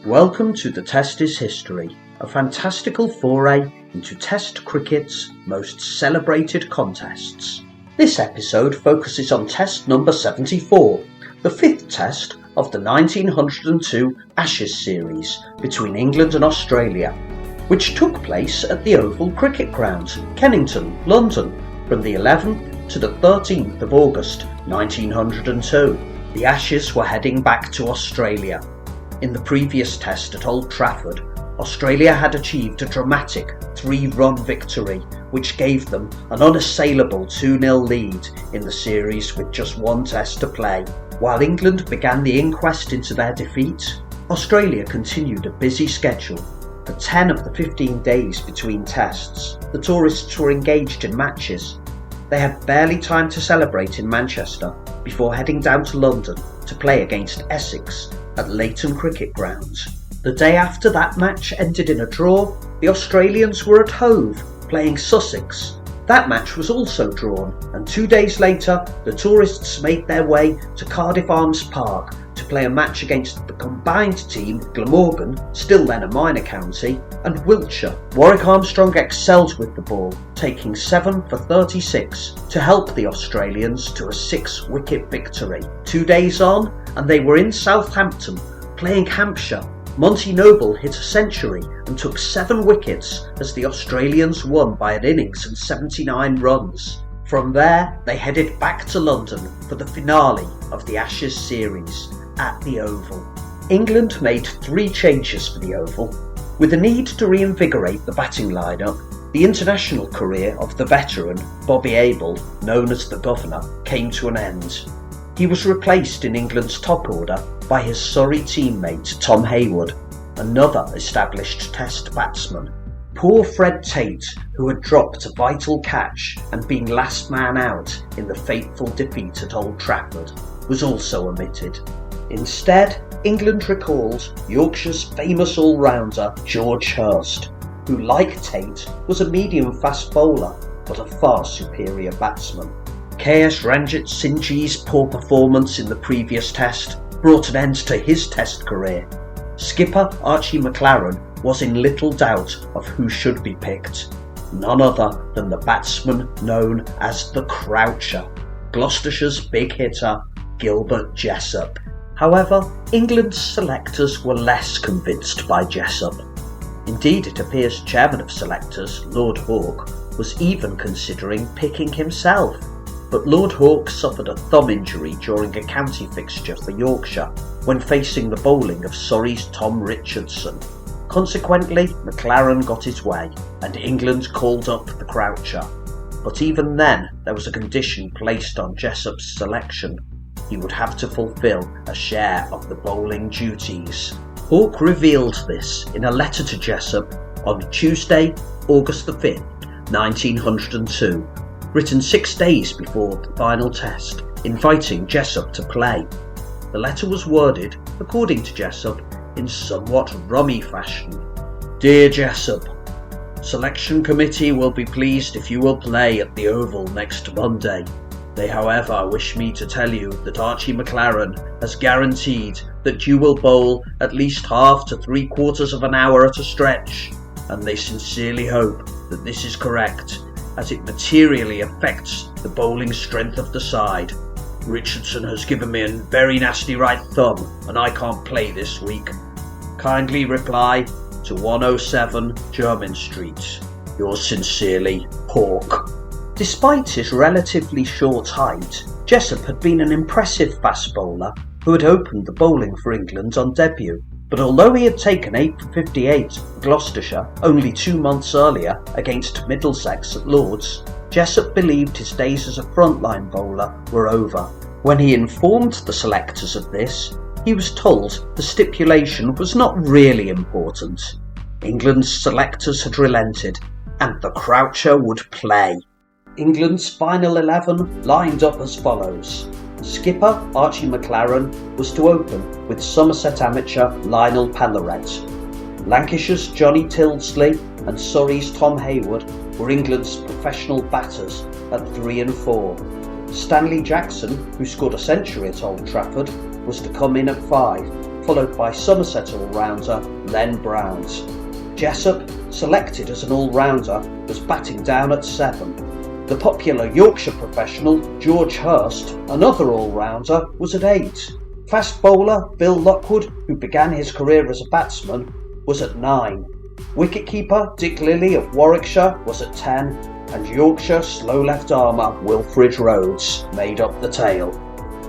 Welcome to The Test is History, a fantastical foray into Test cricket's most celebrated contests. This episode focuses on Test number 74, the fifth Test of the 1902 Ashes series between England and Australia, which took place at the Oval Cricket Ground, Kennington, London, from the 11th to the 13th of August 1902. The Ashes were heading back to Australia. In the previous test at Old Trafford, Australia had achieved a dramatic 3-run victory, which gave them an unassailable 2-0 lead in the series with just one test to play. While England began the inquest into their defeat, Australia continued a busy schedule. For 10 of the 15 days between tests, the tourists were engaged in matches. They had barely time to celebrate in Manchester before heading down to London to play against Essex at Leighton Cricket Ground. The day after that match ended in a draw, the Australians were at Hove playing Sussex. That match was also drawn, and 2 days later the tourists made their way to Cardiff Arms Park to play a match against the combined team Glamorgan, still then a minor county, and Wiltshire. Warwick Armstrong excelled with the ball, taking 7 for 36 to help the Australians to a 6-wicket victory. 2 days on, and they were in Southampton playing Hampshire. Monty Noble hit a century and took 7 wickets as the Australians won by an innings and 79 runs. From there, they headed back to London for the finale of the Ashes series at the Oval. England made 3 changes for the Oval. With the need to reinvigorate the batting lineup, the international career of the veteran Bobby Abel, known as the Governor, came to an end. He was replaced in England's top order by his Surrey teammate Tom Hayward, another established Test batsman. Poor Fred Tate, who had dropped a vital catch and been last man out in the fateful defeat at Old Trafford, was also omitted. Instead, England recalled Yorkshire's famous all-rounder George Hirst, who, like Tate, was a medium-fast bowler but a far superior batsman. KS Ranjit Singh's poor performance in the previous test brought an end to his test career. Skipper Archie McLaren was in little doubt of who should be picked, none other than the batsman known as the Croucher, Gloucestershire's big hitter Gilbert Jessop. However, England's selectors were less convinced by Jessop. Indeed, it appears chairman of selectors, Lord Hawke, was even considering picking himself. But Lord Hawke suffered a thumb injury during a county fixture for Yorkshire when facing the bowling of Surrey's Tom Richardson. Consequently, McLaren got his way, and England called up the Croucher. But even then, there was a condition placed on Jessop's selection. He would have to fulfil a share of the bowling duties. Hawke revealed this in a letter to Jessop on Tuesday, August the 5th, 1902, written 6 days before the final test, inviting Jessop to play. The letter was worded, according to Jessop, in somewhat rummy fashion. Dear Jessop, Selection Committee will be pleased if you will play at the Oval next Monday. They, however, wish me to tell you that Archie McLaren has guaranteed that you will bowl at least half to 3/4 of an hour at a stretch, and they sincerely hope that this is correct, as it materially affects the bowling strength of the side. Richardson has given me a very nasty right thumb and I can't play this week. Kindly reply to 107 Jermyn Street. Yours sincerely, Hawke. Despite his relatively short height, Jessop had been an impressive fast bowler who had opened the bowling for England on debut. But although he had taken 8 for 58 for Gloucestershire only 2 months earlier against Middlesex at Lord's, Jessop believed his days as a frontline bowler were over. When he informed the selectors of this, he was told the stipulation was not really important. England's selectors had relented, and the Croucher would play. England's final 11 lined up as follows. Skipper Archie McLaren was to open with Somerset amateur Lionel Pallaret. Lancashire's Johnny Tildesley and Surrey's Tom Hayward were England's professional batters at 3 and 4. Stanley Jackson, who scored a century at Old Trafford, was to come in at 5, followed by Somerset all-rounder Len Browns. Jessop, selected as an all-rounder, was batting down at 7. The popular Yorkshire professional George Hirst, another all-rounder, was at 8. Fast bowler Bill Lockwood, who began his career as a batsman, was at 9. Wicketkeeper Dick Lilly of Warwickshire was at 10, and Yorkshire slow left armer Wilfred Rhodes made up the tail.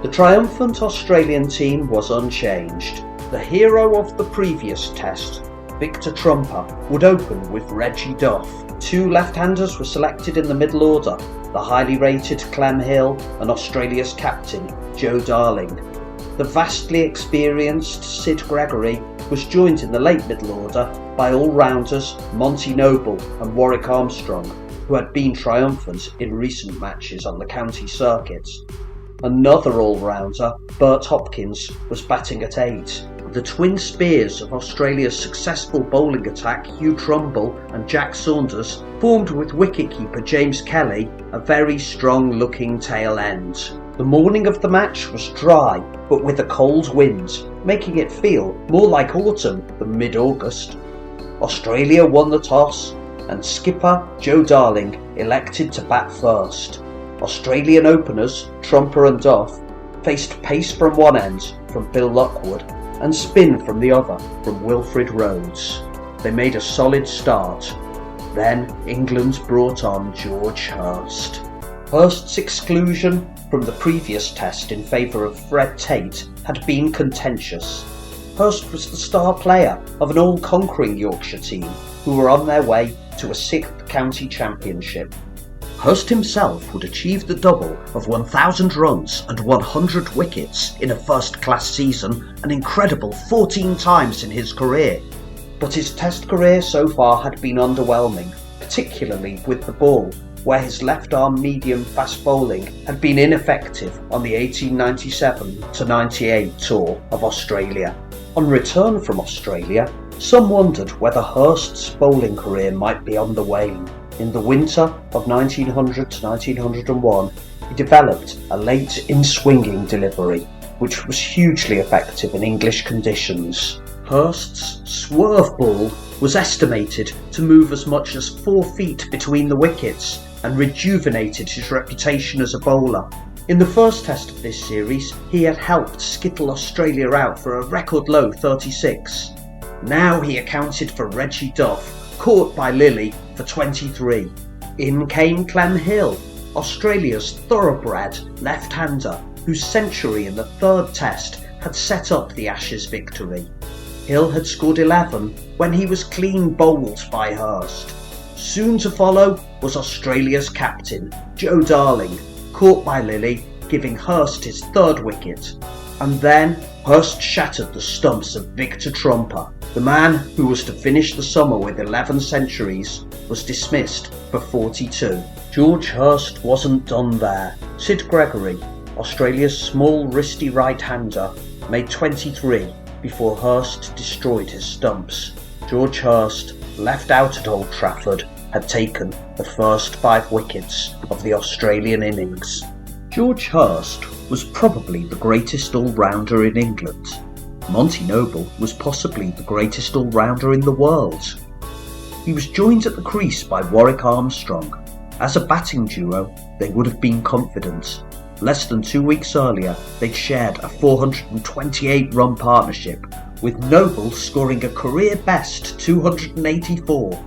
The triumphant Australian team was unchanged. The hero of the previous test, Victor Trumper, would open with Reggie Duff. 2 left-handers were selected in the middle order, the highly rated Clem Hill and Australia's captain, Joe Darling. The vastly experienced Sid Gregory was joined in the late middle order by all-rounders Monty Noble and Warwick Armstrong, who had been triumphant in recent matches on the county circuit. Another all-rounder, Bert Hopkins, was batting at 8. The twin spears of Australia's successful bowling attack, Hugh Trumble and Jack Saunders, formed with wicketkeeper James Kelly a very strong-looking tail end. The morning of the match was dry, but with a cold wind, making it feel more like autumn than mid-August. Australia won the toss, and skipper Joe Darling elected to bat first. Australian openers Trumper and Duff faced pace from one end from Bill Lockwood and spin from the other from Wilfred Rhodes. They made a solid start. Then England brought on George Hirst. Hirst's exclusion from the previous test in favour of Fred Tate had been contentious. Hirst was the star player of an all-conquering Yorkshire team who were on their way to a 6th county championship. Hirst himself would achieve the double of 1,000 runs and 100 wickets in a first-class season, an incredible 14 times in his career. But his test career so far had been underwhelming, particularly with the ball, where his left-arm medium-fast bowling had been ineffective on the 1897-98 tour of Australia. On return from Australia, some wondered whether Hirst's bowling career might be on the wane. In the winter of 1900 to 1901, he developed a late in-swinging delivery, which was hugely effective in English conditions. Hirst's swerve ball was estimated to move as much as 4 feet between the wickets and rejuvenated his reputation as a bowler. In the first test of this series, he had helped skittle Australia out for a record low 36. Now he accounted for Reggie Duff, caught by Lilly, for 23. In came Clem Hill, Australia's thoroughbred left-hander, whose century in the 3rd test had set up the Ashes victory. Hill had scored 11 when he was clean bowled by Hirst. Soon to follow was Australia's captain, Joe Darling, caught by Lilly, giving Hirst his 3rd wicket. And then Hirst shattered the stumps of Victor Trumper. The man who was to finish the summer with 11 centuries was dismissed for 42. George Hirst wasn't done there. Sid Gregory, Australia's small wristy right-hander, made 23 before Hirst destroyed his stumps. George Hirst, left out at Old Trafford, had taken the first 5 wickets of the Australian innings. George Hirst was probably the greatest all-rounder in England. Monty Noble was possibly the greatest all-rounder in the world. He was joined at the crease by Warwick Armstrong. As a batting duo, they would have been confident. Less than 2 weeks earlier, they'd shared a 428-run partnership, with Noble scoring a career-best 284.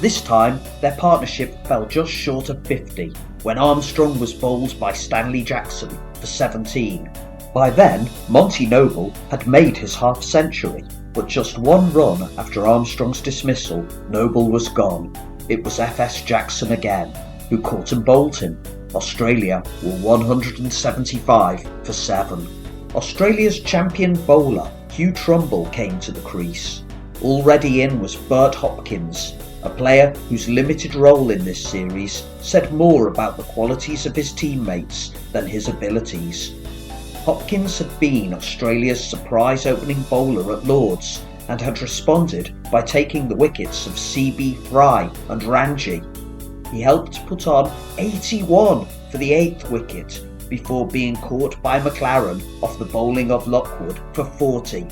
This time, their partnership fell just short of 50, when Armstrong was bowled by Stanley Jackson for 17. By then, Monty Noble had made his half-century, but just 1 run after Armstrong's dismissal, Noble was gone. It was F.S. Jackson again, who caught and bowled him. Australia were 175 for 7. Australia's champion bowler, Hugh Trumble, came to the crease. Already in was Bert Hopkins, a player whose limited role in this series said more about the qualities of his teammates than his abilities. Hopkins had been Australia's surprise opening bowler at Lord's and had responded by taking the wickets of C.B. Fry and Ranji. He helped put on 81 for the 8th wicket before being caught by McLaren off the bowling of Lockwood for 40.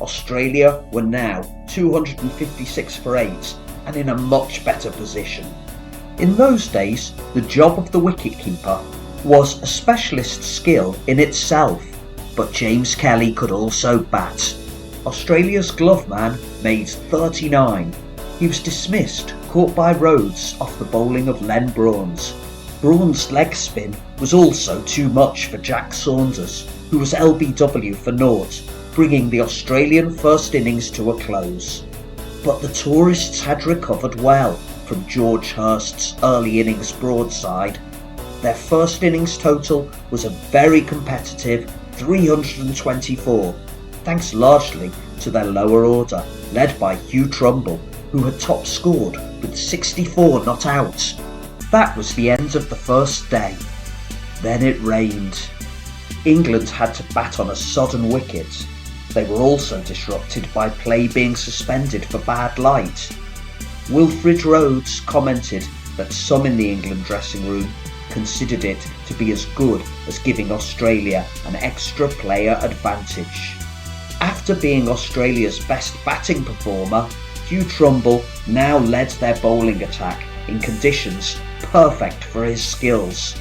Australia were now 256 for 8 and in a much better position. In those days, the job of the wicketkeeper was a specialist skill in itself, but James Kelly could also bat. Australia's glove man made 39. He was dismissed, caught by Rhodes off the bowling of Len Braun's. Braun's leg spin was also too much for Jack Saunders, who was LBW for naught, bringing the Australian first innings to a close. But the tourists had recovered well from George Hirst's early innings broadside. Their first innings total was a very competitive 324, thanks largely to their lower order, led by Hugh Trumble, who had top scored with 64 not out. That was the end of the first day. Then it rained. England had to bat on a sodden wicket. They were also disrupted by play being suspended for bad light. Wilfred Rhodes commented that some in the England dressing room considered it to be as good as giving Australia an extra player advantage. After being Australia's best batting performer, Hugh Trumble now led their bowling attack in conditions perfect for his skills.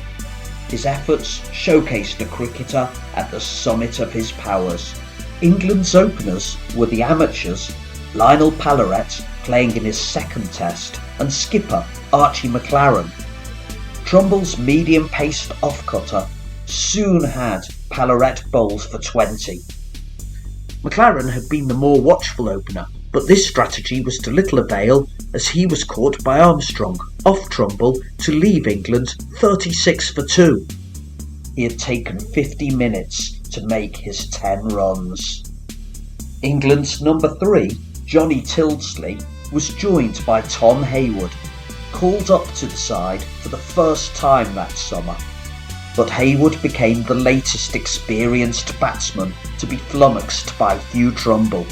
His efforts showcased a cricketer at the summit of his powers. England's openers were the amateurs, Lionel Pallaret playing in his second test and skipper Archie McLaren. Trumble's medium-paced off-cutter soon had Pallaret bowled for 20. McLaren had been the more watchful opener, but this strategy was to little avail as he was caught by Armstrong off Trumble to leave England 36 for 2. He had taken 50 minutes to make his 10 runs. England's number 3, Johnny Tildesley, was joined by Tom Hayward, called up to the side for the first time that summer. But Hayward became the latest experienced batsman to be flummoxed by Hugh Trumble.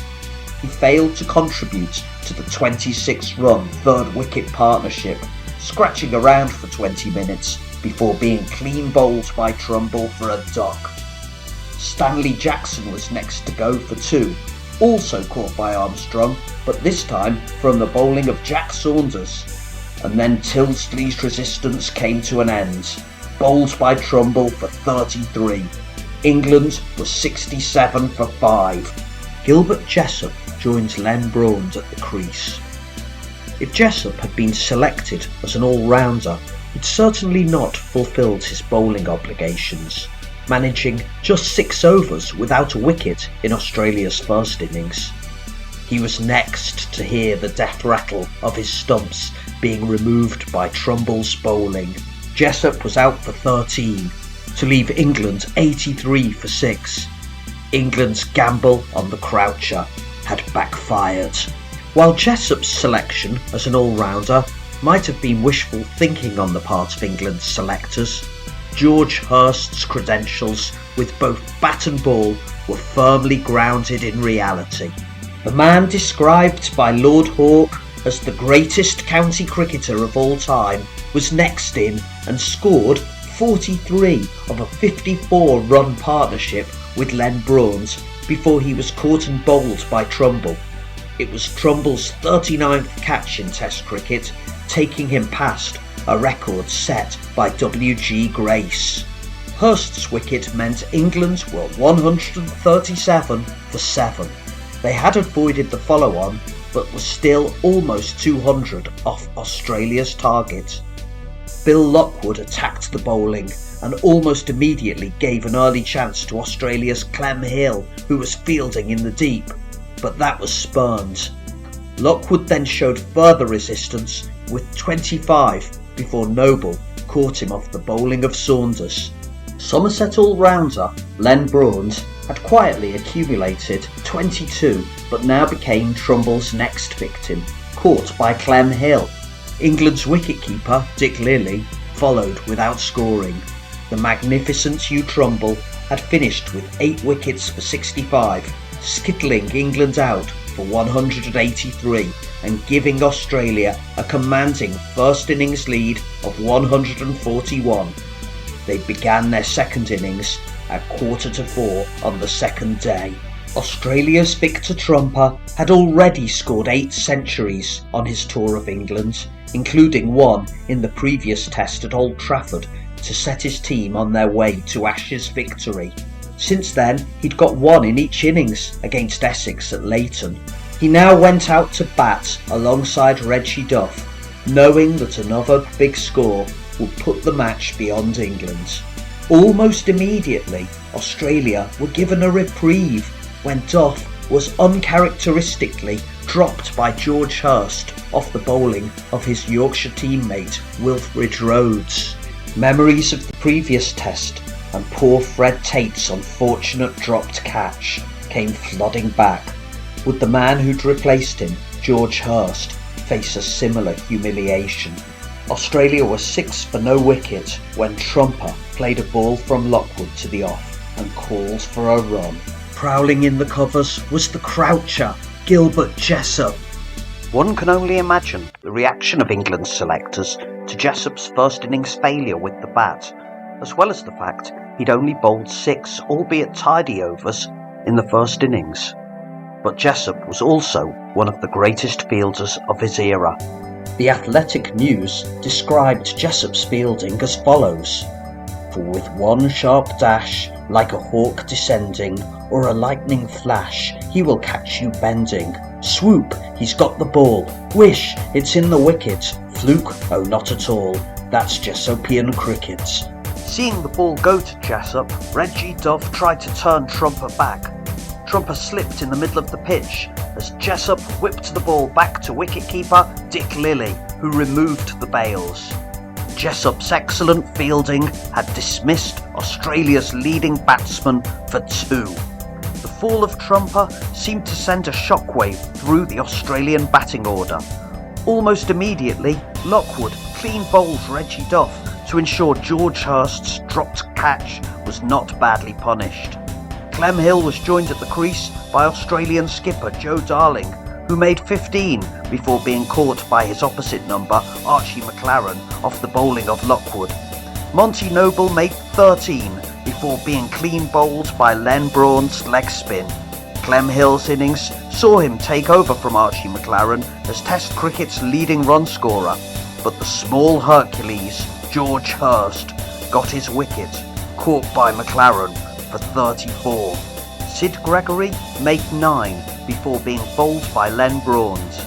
He failed to contribute to the 26-run third wicket partnership, scratching around for 20 minutes before being clean bowled by Trumble for a duck. Stanley Jackson was next to go for 2, also caught by Armstrong, but this time from the bowling of Jack Saunders. And then Tildesley's resistance came to an end, bowled by Trumble for 33. England was 67 for 5. Gilbert Jessop joins Len Braun's at the crease. If Jessop had been selected as an all-rounder, he'd certainly not fulfilled his bowling obligations, managing just 6 overs without a wicket in Australia's first innings. He was next to hear the death rattle of his stumps being removed by Trumble's bowling. Jessop was out for 13 to leave England 83 for 6. England's gamble on the croucher had backfired. While Jessop's selection as an all-rounder might have been wishful thinking on the part of England's selectors, George Hirst's credentials with both bat and ball were firmly grounded in reality. The man described by Lord Hawke as the greatest county cricketer of all time was next in and scored 43 of a 54-run partnership with Len Braun's before he was caught and bowled by Trumble. It was Trumble's 39th catch in Test cricket, taking him past a record set by W.G. Grace. Hirst's wicket meant England were 137 for 7. They had avoided the follow-on, but were still almost 200 off Australia's target. Bill Lockwood attacked the bowling and almost immediately gave an early chance to Australia's Clem Hill, who was fielding in the deep, but that was spurned. Lockwood then showed further resistance with 25 before Noble caught him off the bowling of Saunders. Somerset all-rounder Len Braun had quietly accumulated 22 but now became Trumble's next victim, caught by Clem Hill. England's wicketkeeper Dick Lilly followed without scoring. The magnificent Hugh Trumble had finished with 8 wickets for 65, skittling England out for 183 and giving Australia a commanding first innings lead of 141. They began their second innings at 3:45 on the second day. Australia's Victor Trumper had already scored 8 centuries on his tour of England, including one in the previous test at Old Trafford to set his team on their way to Ashes victory. Since then, he'd got one in each innings against Essex at Leighton. He now went out to bat alongside Reggie Duff, knowing that another big score would put the match beyond England. Almost immediately, Australia were given a reprieve when Duff was uncharacteristically dropped by George Hirst off the bowling of his Yorkshire teammate Wilfred Rhodes. Memories of the previous test and poor Fred Tate's unfortunate dropped catch came flooding back. Would the man who'd replaced him, George Hirst, face a similar humiliation? Australia was 6 for no wicket when Trumper played a ball from Lockwood to the off and called for a run. Prowling in the covers was the croucher, Gilbert Jessop. One can only imagine the reaction of England's selectors to Jessop's first innings failure with the bat, as well as the fact he'd only bowled 6, albeit tidy overs, in the first innings. But Jessop was also one of the greatest fielders of his era. The Athletic News described Jessop's fielding as follows: "For with one sharp dash, like a hawk descending, or a lightning flash, he will catch you bending. Swoop, he's got the ball. Whish, it's in the wicket. Fluke, oh not at all. That's Jessopian cricket." Seeing the ball go to Jessop, Reggie Duff tried to turn Trumper back. Trumper slipped in the middle of the pitch as Jessop whipped the ball back to wicketkeeper Dick Lilly, who removed the bails. Jessop's excellent fielding had dismissed Australia's leading batsman for 2. The fall of Trumper seemed to send a shockwave through the Australian batting order. Almost immediately, Lockwood clean bowled Reggie Duff to ensure George Hirst's dropped catch was not badly punished. Clem Hill was joined at the crease by Australian skipper Joe Darling, who made 15 before being caught by his opposite number, Archie McLaren, off the bowling of Lockwood. Monty Noble made 13 before being clean bowled by Len Braun's leg spin. Clem Hill's innings saw him take over from Archie McLaren as Test cricket's leading run scorer, but the small Hercules, George Hirst, got his wicket, caught by McLaren for 34. Sid Gregory made 9 before being bowled by Len Braun's.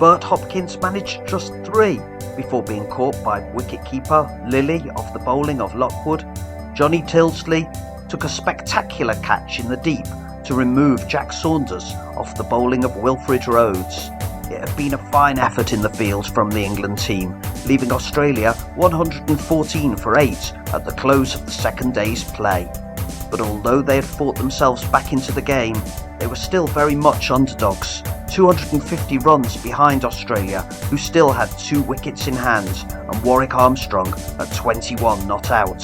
Bert Hopkins managed just 3 before being caught by wicketkeeper Lilly off the bowling of Lockwood. Johnny Tilsley took a spectacular catch in the deep to remove Jack Saunders off the bowling of Wilfred Rhodes. It had been a fine effort in the field from the England team, leaving Australia 114 for 8 at the close of the second day's play. But although they had fought themselves back into the game, they were still very much underdogs, 250 runs behind Australia, who still had 2 wickets in hand, and Warwick Armstrong at 21 not out.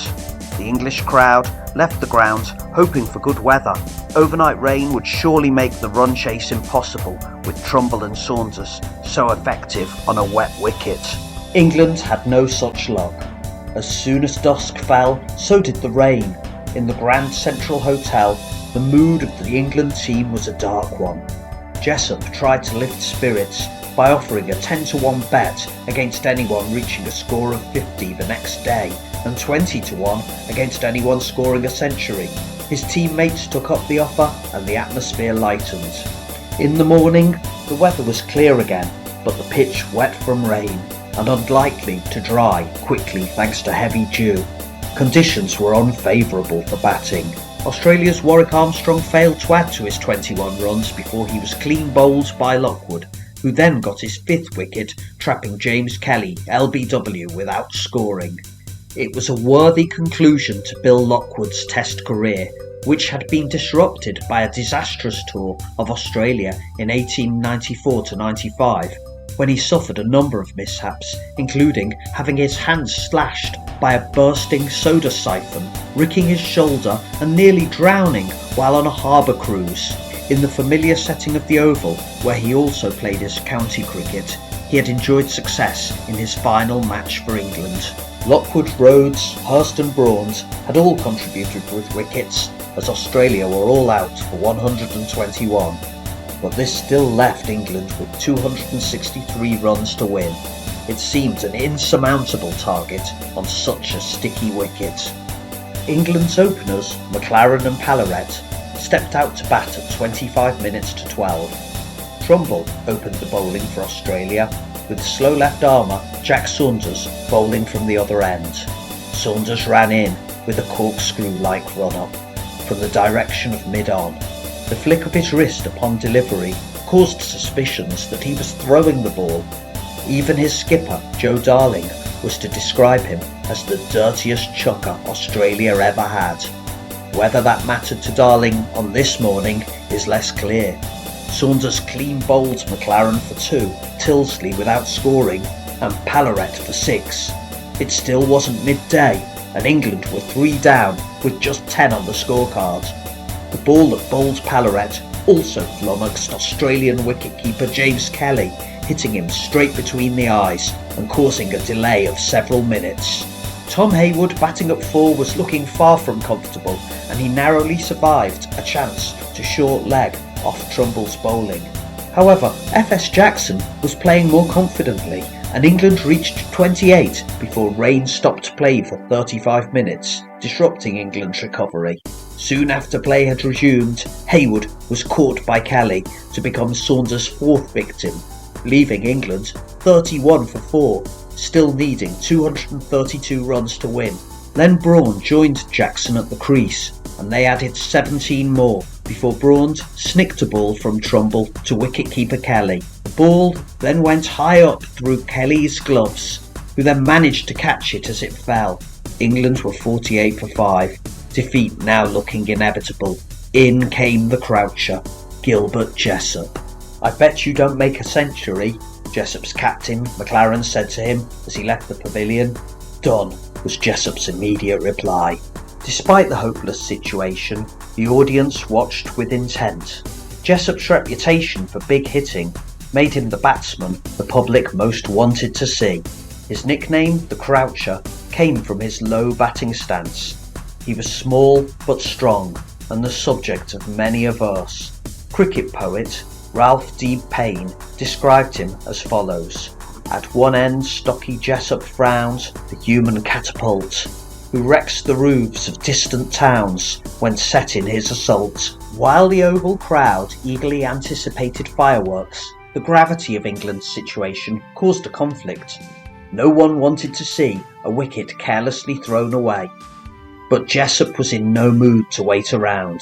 The English crowd left the ground hoping for good weather. Overnight rain would surely make the run chase impossible, with Trumble and Saunders so effective on a wet wicket. England had no such luck. As soon as dusk fell, so did the rain. In the Grand Central Hotel, the mood of the England team was a dark one. Jessop tried to lift spirits by offering a 10-1 bet against anyone reaching a score of 50 the next day, and 20-1 against anyone scoring a century. His teammates took up the offer and the atmosphere lightened. In the morning, the weather was clear again, but the pitch wet from rain and unlikely to dry quickly thanks to heavy dew. Conditions were unfavourable for batting. Australia's Warwick Armstrong failed to add to his 21 runs before he was clean bowled by Lockwood, who then got his 5th wicket, trapping James Kelly, LBW, without scoring. It was a worthy conclusion to Bill Lockwood's Test career, which had been disrupted by a disastrous tour of Australia in 1894-95, when he suffered a number of mishaps, including having his hands slashed by a bursting soda siphon, ricking his shoulder and nearly drowning while on a harbour cruise. In the familiar setting of the Oval, where he also played his county cricket, he had enjoyed success in his final match for England. Lockwood, Rhodes, Hirst and Braun's had all contributed with wickets, as Australia were all out for 121, but this still left England with 263 runs to win. It seemed an insurmountable target on such a sticky wicket. England's openers, McLaren and Palloret, stepped out to bat at 25 minutes to 12. Trumble opened the bowling for Australia, with slow left armer Jack Saunders bowling from the other end. Saunders ran in with a corkscrew-like run-up from the direction of mid-on. The flick of his wrist upon delivery caused suspicions that he was throwing the ball. Even his skipper, Joe Darling, was to describe him as the dirtiest chucker Australia ever had. Whether that mattered to Darling on this morning is less clear. Saunders clean bowled McLaren for 2, Tilsley without scoring, and Palloret for 6. It still wasn't midday, and England were 3 down with just 10 on the scorecard. The ball that bowled Palloret also flummoxed Australian wicketkeeper James Kelly, hitting him straight between the eyes and causing a delay of several minutes. Tom Hayward batting up 4 was looking far from comfortable, and he narrowly survived a chance to short leg off Trumble's bowling. However, FS Jackson was playing more confidently, and England reached 28 before rain stopped play for 35 minutes, disrupting England's recovery. Soon after play had resumed, Hayward was caught by Kelly to become Saunders' 4th victim, leaving England 31 for 4, still needing 232 runs to win. Len Braun joined Jackson at the crease, and they added 17 more before Braun snicked a ball from Trumble to wicketkeeper Kelly. The ball then went high up through Kelly's gloves, who then managed to catch it as it fell. England were 48 for 5, defeat now looking inevitable. In came the croucher, Gilbert Jessop. "I bet you don't make a century," Jessop's captain, McLaren, said to him as he left the pavilion. "Done," was Jessop's immediate reply. Despite the hopeless situation, the audience watched with intent. Jessop's reputation for big hitting made him the batsman the public most wanted to see. His nickname, the Croucher, came from his low batting stance. He was small but strong and the subject of many a verse. Cricket poet Ralph D. Payne described him as follows: "At one end stocky Jessop frowns, the human catapult, who wrecks the roofs of distant towns when set in his assault." While the Oval crowd eagerly anticipated fireworks, the gravity of England's situation caused a conflict. No one wanted to see a wicket carelessly thrown away. But Jessop was in no mood to wait around.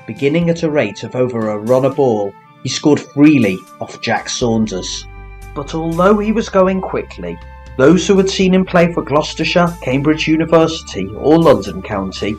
Beginning at a rate of over a run a ball, he scored freely off Jack Saunders. But although he was going quickly, those who had seen him play for Gloucestershire, Cambridge University or London County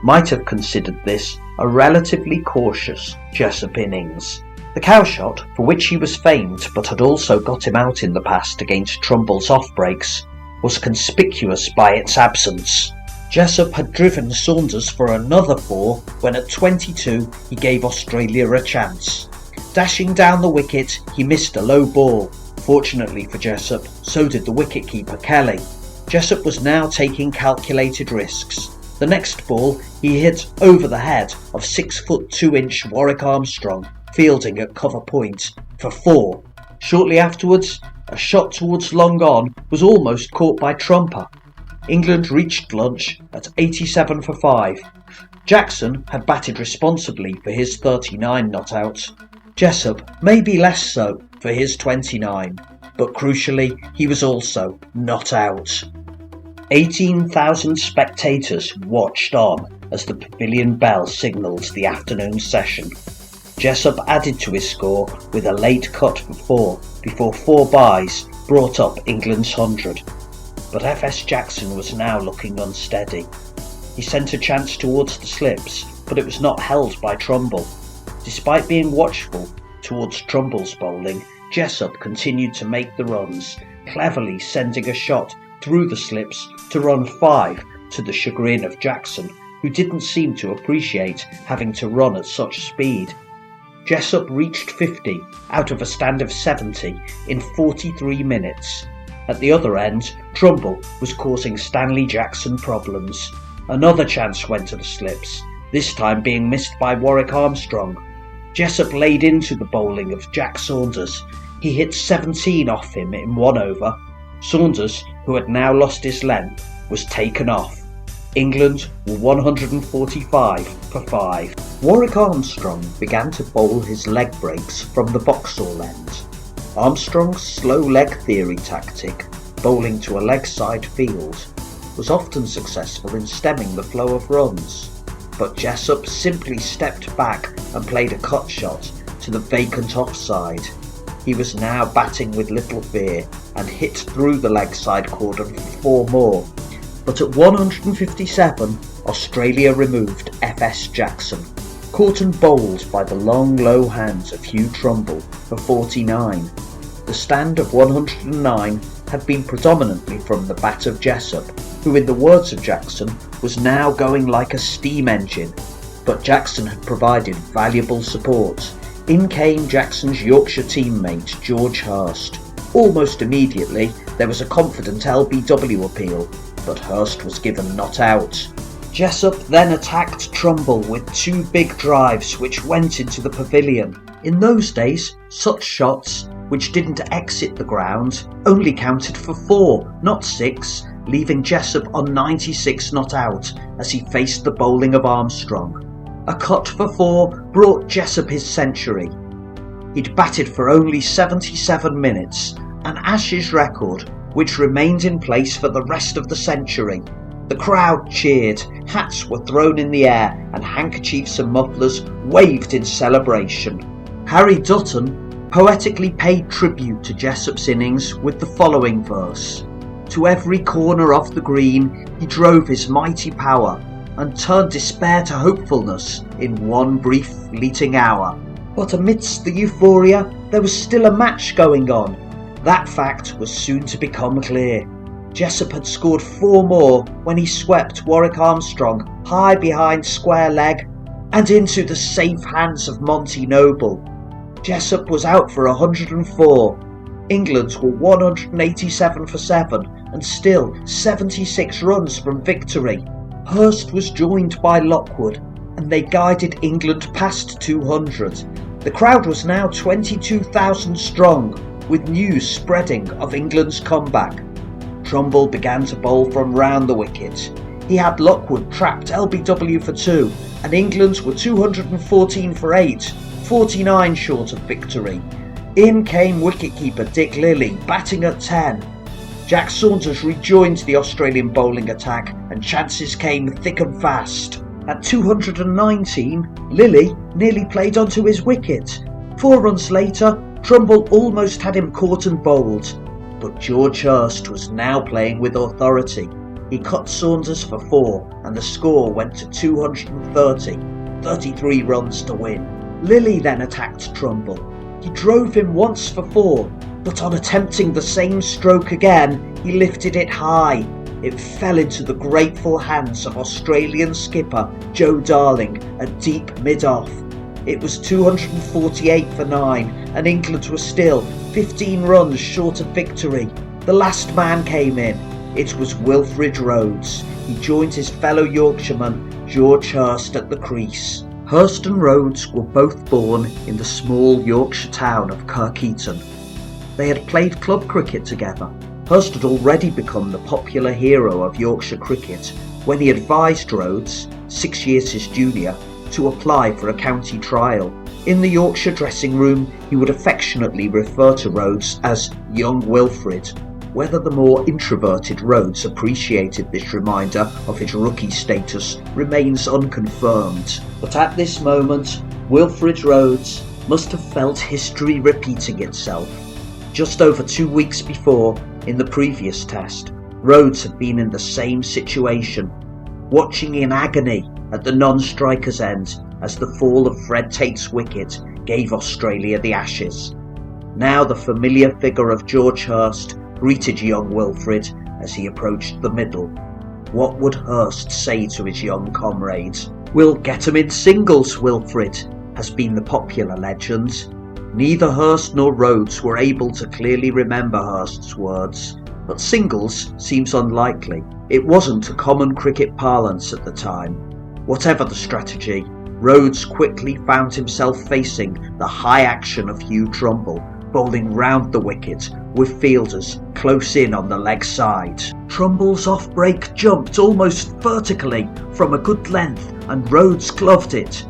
might have considered this a relatively cautious Jessop innings. The cowshot, for which he was famed but had also got him out in the past against Trumble's off-breaks, was conspicuous by its absence. Jessop had driven Saunders for another 4 when at 22 he gave Australia a chance. Dashing down the wicket, he missed a low ball. Fortunately for Jessop, so did the wicketkeeper Kelly. Jessop was now taking calculated risks. The next ball he hit over the head of 6'2" Warwick Armstrong, fielding at cover point, for 4. Shortly afterwards, a shot towards long on was almost caught by Trumper. England reached lunch at 87 for 5. Jackson had batted responsibly for his 39 not out. Jessop maybe less so for his 29, but crucially he was also not out. 18,000 spectators watched on as the pavilion bell signalled the afternoon session. Jessop added to his score with a late cut for 4 before 4 byes brought up England's 100. But FS Jackson was now looking unsteady. He sent a chance towards the slips, but it was not held by Trumble. Despite being watchful towards Trumble's bowling, Jessop continued to make the runs, cleverly sending a shot through the slips to run 5 to the chagrin of Jackson, who didn't seem to appreciate having to run at such speed. Jessop reached 50 out of a stand of 70 in 43 minutes. At the other end, Trumble was causing Stanley Jackson problems. Another chance went to the slips, this time being missed by Warwick Armstrong. Jessop laid into the bowling of Jack Saunders. He hit 17 off him in 1 over. Saunders, who had now lost his length, was taken off. England were 145 for 5. Warwick Armstrong began to bowl his leg breaks from the Boxall end. Armstrong's slow leg theory tactic, bowling to a leg side field, was often successful in stemming the flow of runs, but Jessop simply stepped back and played a cut shot to the vacant offside. He was now batting with little fear and hit through the leg side cordon for 4 more, but at 157 Australia removed F.S. Jackson, caught and bowled by the long low hands of Hugh Trumble for 49. The stand of 109 had been predominantly from the bat of Jessop, who in the words of Jackson was now going like a steam engine, but Jackson had provided valuable support. In came Jackson's Yorkshire teammate George Hirst. Almost immediately there was a confident LBW appeal, but Hirst was given not out. Jessop then attacked Trumble with 2 big drives which went into the pavilion. In those days, such shots, which didn't exit the ground, only counted for 4, not 6, leaving Jessop on 96 not out as he faced the bowling of Armstrong. A cut for 4 brought Jessop his century. He'd batted for only 77 minutes, an Ashes record which remained in place for the rest of the century. The crowd cheered, hats were thrown in the air, and handkerchiefs and mufflers waved in celebration. Harry Dutton poetically paid tribute to Jessop's innings with the following verse. To every corner of the green he drove his mighty power, and turned despair to hopefulness in one brief fleeting hour. But amidst the euphoria there was still a match going on. That fact was soon to become clear. Jessop had scored 4 more when he swept Warwick Armstrong high behind square leg and into the safe hands of Monty Noble. Jessop was out for 104. England were 187 for 7 and still 76 runs from victory. Hirst was joined by Lockwood and they guided England past 200. The crowd was now 22,000 strong, with news spreading of England's comeback. Trumble began to bowl from round the wicket. He had Lockwood trapped LBW for 2 and England were 214 for 8. 49 short of victory. In came wicketkeeper Dick Lilly, batting at 10. Jack Saunders rejoined the Australian bowling attack and chances came thick and fast. At 219, Lilly nearly played onto his wicket. 4 runs later, Trumble almost had him caught and bowled. But George Hirst was now playing with authority. He cut Saunders for 4 and the score went to 230, 33 runs to win. Lilly then attacked Trumble. He drove him once for 4, but on attempting the same stroke again, he lifted it high. It fell into the grateful hands of Australian skipper Joe Darling at deep mid-off. It was 248 for 9 and England was still 15 runs short of victory. The last man came in. It was Wilfred Rhodes. He joined his fellow Yorkshireman George Hirst at the crease. Hirst and Rhodes were both born in the small Yorkshire town of Kirkeaton. They had played club cricket together. Hirst had already become the popular hero of Yorkshire cricket when he advised Rhodes, 6 years his junior, to apply for a county trial. In the Yorkshire dressing room, he would affectionately refer to Rhodes as young Wilfred. Whether the more introverted Rhodes appreciated this reminder of his rookie status remains unconfirmed. But at this moment, Wilfred Rhodes must have felt history repeating itself. Just over 2 weeks before, in the previous test, Rhodes had been in the same situation, watching in agony at the non-striker's end as the fall of Fred Tate's wicket gave Australia the Ashes. Now the familiar figure of George Hirst greeted young Wilfred as he approached the middle. What would Hirst say to his young comrades? "We'll get 'em in singles, Wilfred," has been the popular legend. Neither Hirst nor Rhodes were able to clearly remember Hirst's words, but singles seems unlikely. It wasn't a common cricket parlance at the time. Whatever the strategy, Rhodes quickly found himself facing the high action of Hugh Trumble, bowling round the wicket with fielders close in on the leg side. Trumble's off-break jumped almost vertically from a good length and Rhodes gloved it.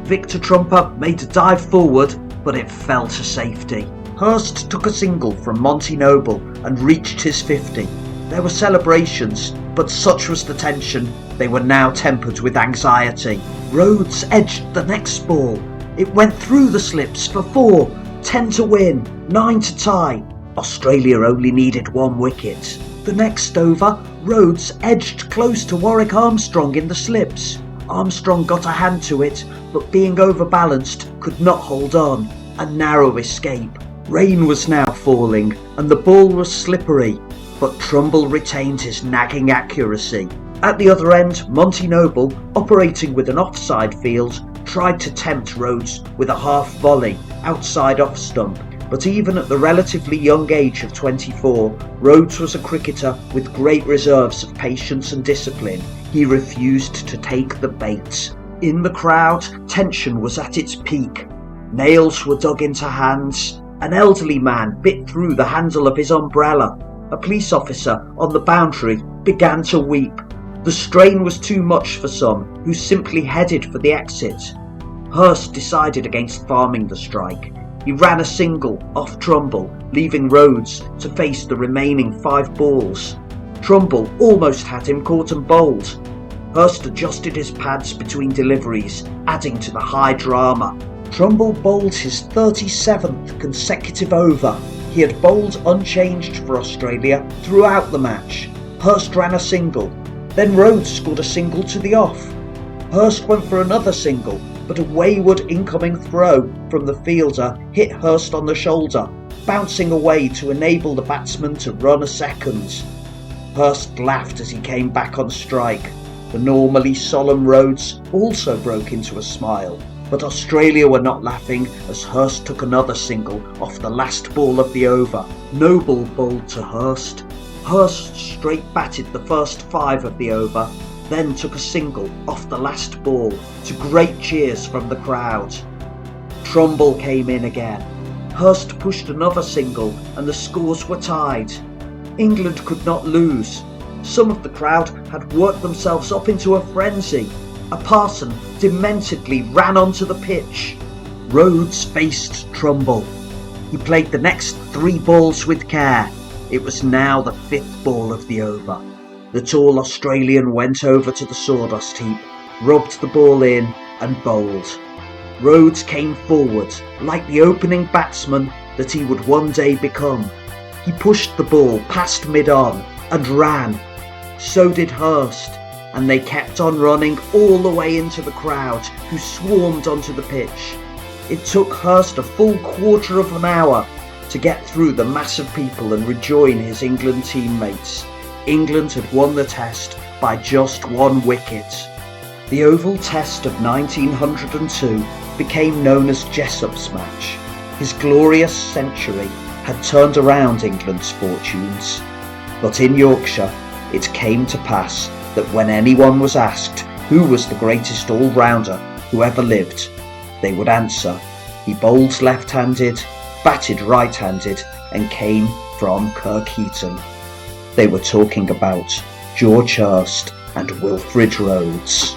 Victor Trumper made a dive forward, but it fell to safety. Hirst took a single from Monty Noble and reached his 50. There were celebrations, but such was the tension, they were now tempered with anxiety. Rhodes edged the next ball. It went through the slips for 4, 10 to win, 9 to tie. Australia only needed 1 wicket. The next over, Rhodes edged close to Warwick Armstrong in the slips. Armstrong got a hand to it, but being overbalanced, could not hold on. A narrow escape. Rain was now falling, and the ball was slippery, but Trumble retained his nagging accuracy. At the other end, Monty Noble, operating with an offside field, tried to tempt Rhodes with a half volley outside off stump, but even at the relatively young age of 24, Rhodes was a cricketer with great reserves of patience and discipline. He refused to take the bait. In the crowd, tension was at its peak. Nails were dug into hands. An elderly man bit through the handle of his umbrella. A police officer on the boundary began to weep. The strain was too much for some, who simply headed for the exit. Hirst decided against farming the strike. He ran a single off Trumble, leaving Rhodes to face the remaining 5 balls. Trumble almost had him caught and bowled. Hirst adjusted his pads between deliveries, adding to the high drama. Trumble bowled his 37th consecutive over. He had bowled unchanged for Australia throughout the match. Hirst ran a single. Then Rhodes scored a single to the off. Hirst went for another single, but a wayward incoming throw from the fielder hit Hirst on the shoulder, bouncing away to enable the batsman to run a second. Hirst laughed as he came back on strike. The normally solemn Rhodes also broke into a smile, but Australia were not laughing as Hirst took another single off the last ball of the over. Noble bowled to Hirst. Hirst straight batted the first 5 of the over, then took a single off the last ball to great cheers from the crowd. Trumble came in again. Hirst pushed another single and the scores were tied. England could not lose. Some of the crowd had worked themselves up into a frenzy. A parson dementedly ran onto the pitch. Rhodes faced Trumble. He played the next 3 balls with care. It was now the 5th ball of the over. The tall Australian went over to the sawdust heap, rubbed the ball in and bowled. Rhodes came forward like the opening batsman that he would one day become. He pushed the ball past mid-on and ran. So did Hirst, and they kept on running all the way into the crowd, who swarmed onto the pitch. It took Hirst a full quarter of an hour to get through the mass of people and rejoin his England teammates. England had won the Test by just 1 wicket. The Oval Test of 1902 became known as Jessop's match. His glorious century had turned around England's fortunes. But in Yorkshire, it came to pass that when anyone was asked who was the greatest all-rounder who ever lived, they would answer, he bowled left-handed, batted right-handed, and came from Kirkheaton. They were talking about George Hirst and Wilfred Rhodes.